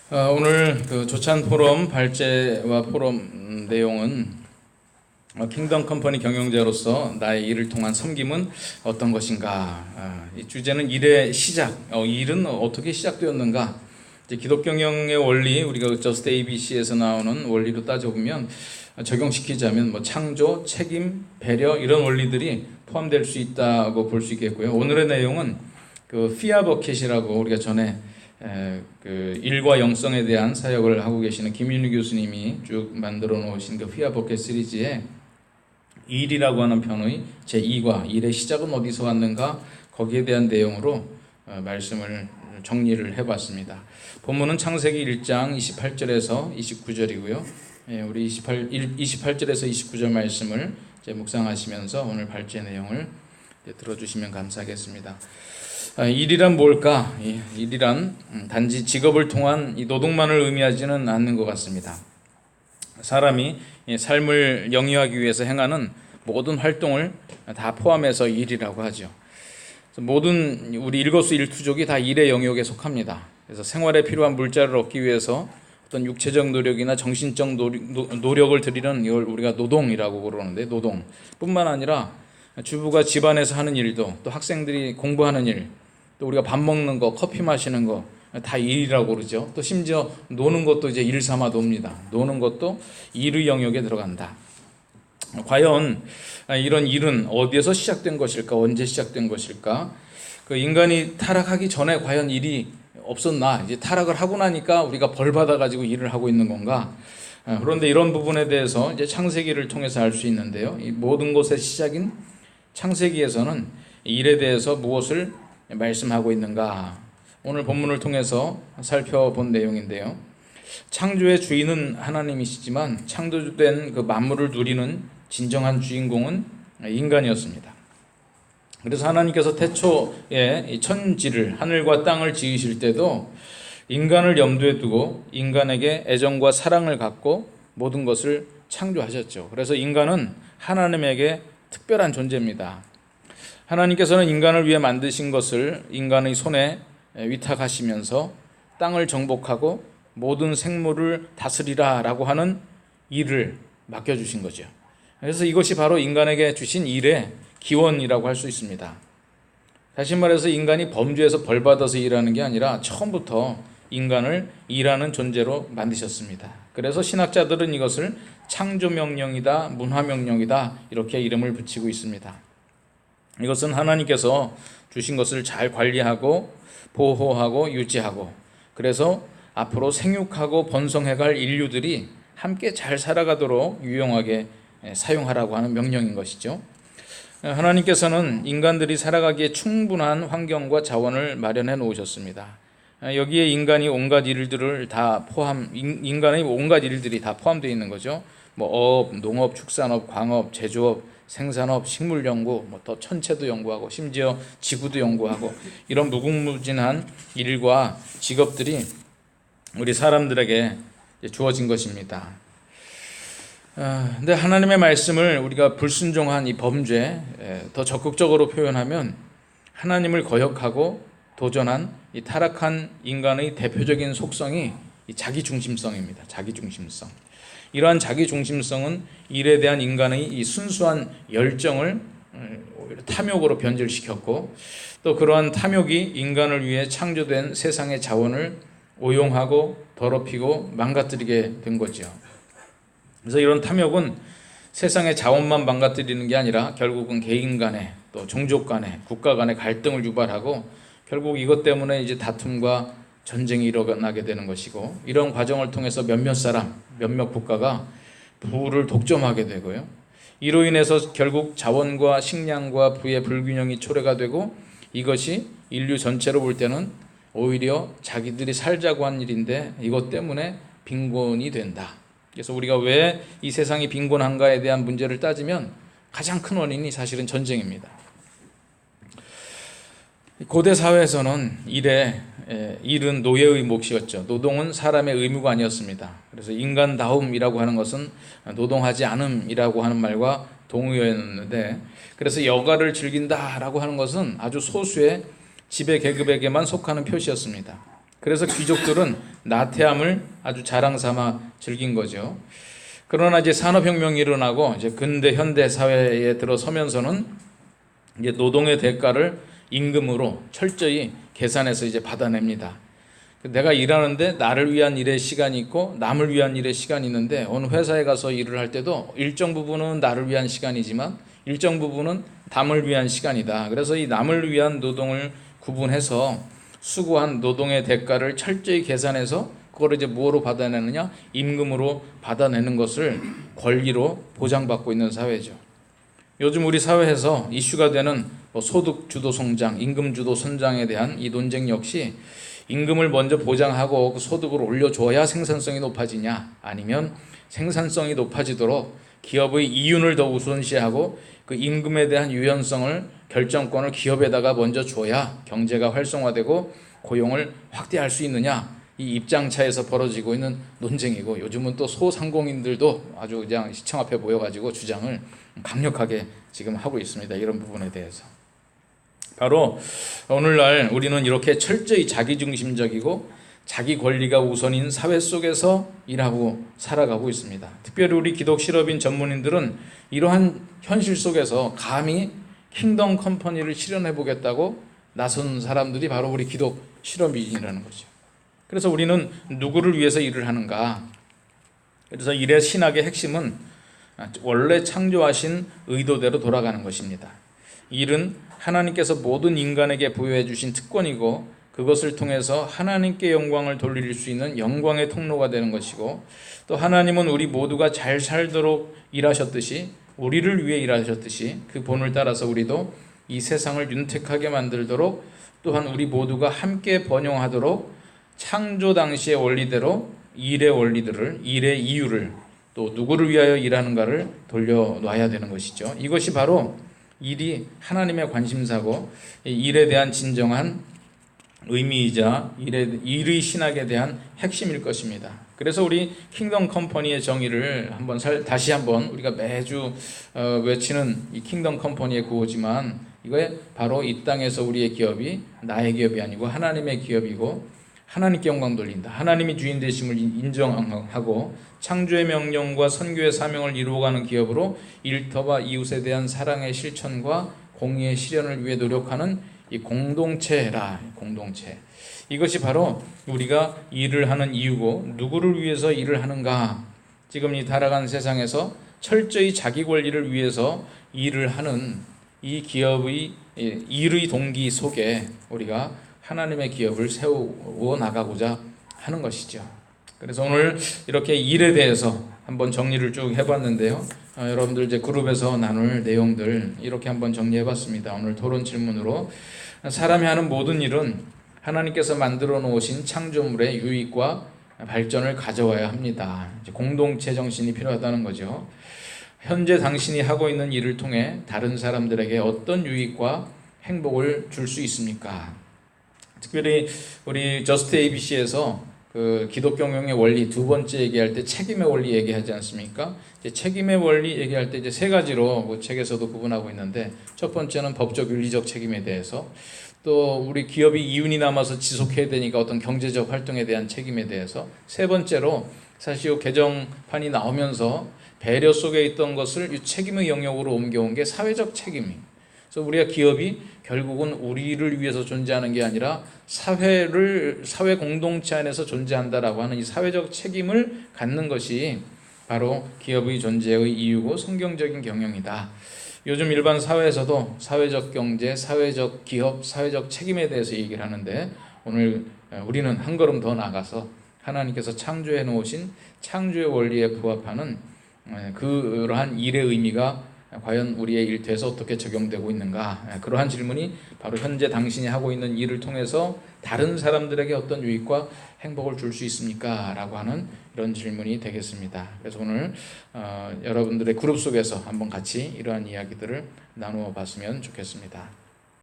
오늘 그 조찬 포럼 발제와 포럼 내용은 킹덤 컴퍼니 경영자로서 나의 일을 통한 섬김은 어떤 것인가. 이 주제는 일의 시작, 일은 어떻게 시작되었는가. 이제 기독 경영의 원리, 우리가 저스트 ABC에서 나오는 원리로 따져보면 적용시키자면 창조, 책임, 배려 이런 원리들이 포함될 수 있다고 볼 수 있겠고요. 오늘의 내용은 그 피아 버켓이라고 우리가 전에 그 일과 영성에 대한 사역을 하고 계시는 김윤희 교수님이 쭉 만들어 놓으신 그 피아 버켓 시리즈에 일이라고 하는 편의 제2과 일의 시작은 어디서 왔는가 거기에 대한 내용으로 말씀을 정리를 해봤습니다. 본문은 창세기 1장 28절에서 29절이고요. 우리 28절에서 29절 말씀을 묵상하시면서 오늘 발제 내용을 들어주시면 감사하겠습니다. 일이란 뭘까? 일이란 단지 직업을 통한 이 노동만을 의미하지는 않는 것 같습니다. 사람이 삶을 영위하기 위해서 행하는 모든 활동을 다 포함해서 일이라고 하죠. 모든 우리 일거수일투족이 다 일의 영역에 속합니다. 그래서 생활에 필요한 물자를 얻기 위해서 어떤 육체적 노력이나 정신적 노력을 들이는 이걸 우리가 노동이라고 그러는데, 노동뿐만 아니라 주부가 집안에서 하는 일도, 또 학생들이 공부하는 일, 또 우리가 밥 먹는 거, 커피 마시는 거 다 일이라고 그러죠. 또 심지어 노는 것도 이제 일 삼아 놉니다. 노는 것도 일의 영역에 들어간다. 과연 이런 일은 어디에서 시작된 것일까? 언제 시작된 것일까? 그 인간이 타락하기 전에 과연 일이 없었나? 이제 타락을 하고 나니까 우리가 벌 받아가지고 일을 하고 있는 건가? 그런데 이런 부분에 대해서 이제 창세기를 통해서 알 수 있는데요. 이 모든 것의 시작인 창세기에서는 일에 대해서 무엇을 말씀하고 있는가? 오늘 본문을 통해서 살펴본 내용인데요. 창조의 주인은 하나님이시지만 창조된 그 만물을 누리는 진정한 주인공은 인간이었습니다. 그래서 하나님께서 태초에 이 천지를, 하늘과 땅을 지으실 때도 인간을 염두에 두고 인간에게 애정과 사랑을 갖고 모든 것을 창조하셨죠. 그래서 인간은 하나님에게 특별한 존재입니다. 하나님께서는 인간을 위해 만드신 것을 인간의 손에 위탁하시면서 땅을 정복하고 모든 생물을 다스리라 라고 하는 일을 맡겨주신 거죠. 그래서 이것이 바로 인간에게 주신 일의 기원이라고 할 수 있습니다. 다시 말해서 인간이 범죄에서 벌받아서 일하는 게 아니라 처음부터 인간을 일하는 존재로 만드셨습니다. 그래서 신학자들은 이것을 창조명령이다, 문화명령이다 이렇게 이름을 붙이고 있습니다. 이것은 하나님께서 주신 것을 잘 관리하고 보호하고 유지하고, 그래서 앞으로 생육하고 번성해갈 인류들이 함께 잘 살아가도록 유용하게 사용하라고 하는 명령인 것이죠. 하나님께서는 인간들이 살아가기에 충분한 환경과 자원을 마련해 놓으셨습니다. 여기에 인간의 온갖 일들이 다 포함되어 있는 거죠. 업, 농업, 축산업, 광업, 제조업, 생산업, 식물 연구, 또 천체도 연구하고 심지어 지구도 연구하고 이런 무궁무진한 일과 직업들이 우리 사람들에게 주어진 것입니다. 근데 하나님의 말씀을 우리가 불순종한 이 범죄, 더 적극적으로 표현하면 하나님을 거역하고 도전한 이 타락한 인간의 대표적인 속성이 이 자기중심성입니다. 자기중심성. 이러한 자기중심성은 일에 대한 인간의 이 순수한 열정을 탐욕으로 변질시켰고, 또 그러한 탐욕이 인간을 위해 창조된 세상의 자원을 오용하고 더럽히고 망가뜨리게 된 거죠. 그래서 이런 탐욕은 세상의 자원만 망가뜨리는 게 아니라 결국은 개인 간에, 또 종족 간에, 국가 간에 갈등을 유발하고 결국 이것 때문에 이제 다툼과 전쟁이 일어나게 되는 것이고, 이런 과정을 통해서 몇몇 국가가 부를 독점하게 되고요. 이로 인해서 결국 자원과 식량과 부의 불균형이 초래가 되고, 이것이 인류 전체로 볼 때는 오히려 자기들이 살자고 한 일인데 이것 때문에 빈곤이 된다. 그래서 우리가 왜 이 세상이 빈곤한가에 대한 문제를 따지면 가장 큰 원인이 사실은 전쟁입니다. 고대 사회에서는 일은 노예의 몫이었죠. 노동은 사람의 의무가 아니었습니다. 그래서 인간다움이라고 하는 것은 노동하지 않음이라고 하는 말과 동의어였는데, 그래서 여가를 즐긴다라고 하는 것은 아주 소수의 지배 계급에게만 속하는 표시였습니다. 그래서 귀족들은 나태함을 아주 자랑 삼아 즐긴 거죠. 그러나 이제 산업혁명이 일어나고 이제 근대 현대 사회에 들어서면서는 이제 노동의 대가를 임금으로 철저히 계산해서 이제 받아냅니다. 내가 일하는데 나를 위한 일의 시간이 있고 남을 위한 일의 시간이 있는데 어느 회사에 가서 일을 할 때도 일정 부분은 나를 위한 시간이지만 일정 부분은 남을 위한 시간이다. 그래서 이 남을 위한 노동을 구분해서 수고한 노동의 대가를 철저히 계산해서 그걸 이제 뭐로 받아내느냐? 임금으로 받아내는 것을 권리로 보장받고 있는 사회죠. 요즘 우리 사회에서 이슈가 되는 소득 주도 성장, 임금 주도 성장에 대한 이 논쟁 역시 임금을 먼저 보장하고 그 소득을 올려줘야 생산성이 높아지냐, 아니면 생산성이 높아지도록 기업의 이윤을 더 우선시하고 그 임금에 대한 유연성을 결정권을 기업에다가 먼저 줘야 경제가 활성화되고 고용을 확대할 수 있느냐, 이 입장차에서 벌어지고 있는 논쟁이고, 요즘은 또 소상공인들도 아주 그냥 시청 앞에 모여가지고 주장을 강력하게 지금 하고 있습니다. 이런 부분에 대해서. 바로 오늘날 우리는 이렇게 철저히 자기중심적이고 자기 권리가 우선인 사회 속에서 일하고 살아가고 있습니다. 특별히 우리 기독 실업인 전문인들은 이러한 현실 속에서 감히 킹덤 컴퍼니를 실현해 보겠다고 나선 사람들이 바로 우리 기독 실업인이라는 거죠. 그래서 우리는 누구를 위해서 일을 하는가? 그래서 일의 신학의 핵심은 원래 창조하신 의도대로 돌아가는 것입니다. 일은 하나님께서 모든 인간에게 부여해 주신 특권이고 그것을 통해서 하나님께 영광을 돌릴 수 있는 영광의 통로가 되는 것이고, 또 하나님은 우리 모두가 잘 살도록 일하셨듯이, 우리를 위해 일하셨듯이 그 본을 따라서 우리도 이 세상을 윤택하게 만들도록, 또한 우리 모두가 함께 번영하도록 창조 당시의 원리대로 일의 원리들을, 일의 이유를, 또 누구를 위하여 일하는가를 돌려놔야 되는 것이죠. 이것이 바로 일이 하나님의 관심사고 일에 대한 진정한 의미이자 일의 신학에 대한 핵심일 것입니다. 그래서 우리 킹덤 컴퍼니의 정의를 다시 한번 우리가 매주 외치는 이 킹덤 컴퍼니의 구호지만, 이거에 바로 이 땅에서 우리의 기업이 나의 기업이 아니고 하나님의 기업이고 하나님께 영광 돌린다. 하나님이 주인 되심을 인정하고 창조의 명령과 선교의 사명을 이루어가는 기업으로 일터와 이웃에 대한 사랑의 실천과 공의의 실현을 위해 노력하는 이 공동체라. 공동체. 이것이 바로 우리가 일을 하는 이유고, 누구를 위해서 일을 하는가? 지금 이 타락한 세상에서 철저히 자기 권리를 위해서 일을 하는 이 기업의 일의 동기 속에 우리가 하나님의 기업을 세우고 나가고자 하는 것이죠. 그래서 오늘 이렇게 일에 대해서 한번 정리를 쭉 해봤는데요. 여러분들 이제 그룹에서 나눌 내용들 이렇게 한번 정리해봤습니다. 오늘 토론 질문으로, 사람이 하는 모든 일은 하나님께서 만들어 놓으신 창조물의 유익과 발전을 가져와야 합니다. 이제 공동체 정신이 필요하다는 거죠. 현재 당신이 하고 있는 일을 통해 다른 사람들에게 어떤 유익과 행복을 줄 수 있습니까? 특별히 우리 저스트 ABC에서 그 기독 경영의 원리 두 번째 얘기할 때 책임의 원리 얘기하지 않습니까? 이제 책임의 원리 얘기할 때 이제 세 가지로 그 책에서도 구분하고 있는데, 첫 번째는 법적 윤리적 책임에 대해서, 또 우리 기업이 이윤이 남아서 지속해야 되니까 어떤 경제적 활동에 대한 책임에 대해서, 세 번째로 사실 이 개정판이 나오면서 배려 속에 있던 것을 이 책임의 영역으로 옮겨온 게 사회적 책임이. 그래서 우리가 기업이 결국은 우리를 위해서 존재하는 게 아니라 사회 공동체 안에서 존재한다라고 하는 이 사회적 책임을 갖는 것이 바로 기업의 존재의 이유고 성경적인 경영이다. 요즘 일반 사회에서도 사회적 경제, 사회적 기업, 사회적 책임에 대해서 얘기를 하는데, 오늘 우리는 한 걸음 더 나가서 하나님께서 창조해 놓으신 창조의 원리에 부합하는 그러한 일의 의미가 과연 우리의 일터에서 어떻게 적용되고 있는가, 그러한 질문이 바로 현재 당신이 하고 있는 일을 통해서 다른 사람들에게 어떤 유익과 행복을 줄 수 있습니까? 라고 하는 이런 질문이 되겠습니다. 그래서 오늘 여러분들의 그룹 속에서 한번 같이 이러한 이야기들을 나누어 봤으면 좋겠습니다.